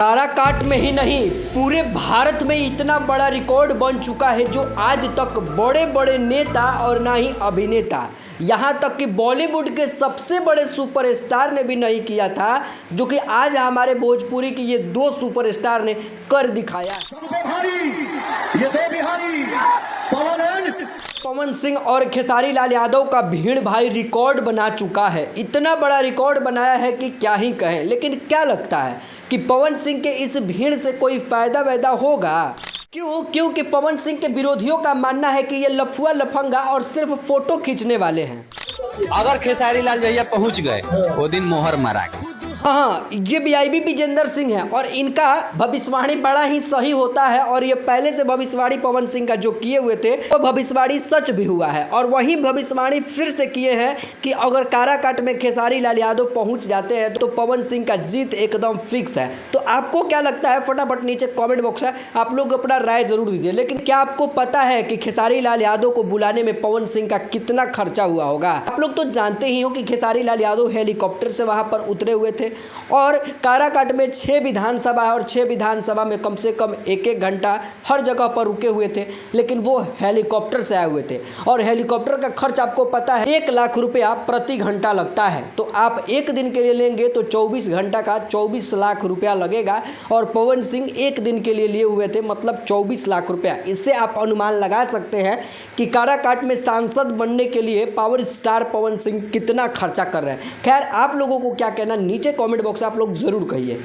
काराकाट में ही नहीं, पूरे भारत में इतना बड़ा रिकॉर्ड बन चुका है जो आज तक बड़े बड़े नेता और ना ही अभिनेता, यहाँ तक कि बॉलीवुड के सबसे बड़े सुपरस्टार ने भी नहीं किया था, जो कि आज हमारे भोजपुरी की ये दो सुपरस्टार ने कर दिखाया। ये दो बिहारी पवन सिंह और खेसारी लाल यादव का भीड़ भाई रिकॉर्ड बना चुका है। इतना बड़ा रिकॉर्ड बनाया है कि क्या ही कहें। लेकिन क्या लगता है कि पवन सिंह के इस भीड़ से कोई फ़ायदा वैदा होगा? क्योंकि पवन सिंह के विरोधियों का मानना है कि ये लफुआ लफंगा और सिर्फ फोटो खींचने वाले हैं। अगर खेसारी लाल भैया पहुंच गए वो दिन मोहर मारा गया। हाँ, ये वीआईपी विजेंद्र सिंह है और इनका भविष्यवाणी बड़ा ही सही होता है और ये पहले से भविष्यवाणी पवन सिंह का जो किए हुए थे वो भविष्यवाणी सच भी हुआ है। और वही भविष्यवाणी फिर से किए हैं कि अगर काराकाट में खेसारी लाल यादव पहुंच जाते हैं तो पवन सिंह का जीत एकदम फिक्स है। तो आपको क्या लगता है? फटाफट नीचे कॉमेंट बॉक्स है, आप लोग अपना राय जरूर दीजिए। लेकिन क्या आपको पता है कि खेसारी लाल यादव को बुलाने में पवन सिंह का कितना खर्चा हुआ होगा? आप लोग तो जानते ही हो कि खेसारी लाल यादव हेलीकॉप्टर से वहां पर उतरे हुए थे और काराकाट में 6 विधानसभा है और 6 विधानसभा में कम से कम 1-1 घंटा हर जगह पर रुके हुए थे। लेकिन वो हेलीकॉप्टर से आए हुए थे और हेलीकॉप्टर का खर्च आपको पता है 1 लाख रुपया प्रति घंटा लगता है। तो आप एक दिन के लिए लेंगे तो 24 घंटा का 24 लाख रुपया लगेगा और पवन सिंह एक दिन के लिए लिए हुए थे, मतलब 24 लाख रुपया। इससे आप अनुमान लगा सकते हैं कि काराकाट में सांसद बनने के लिए पावर स्टार पवन सिंह कितना खर्चा कर रहे हैं। खैर, आप लोगों को क्या कहना नीचे कॉमेंट बॉक्स आप लोग ज़रूर कहिए।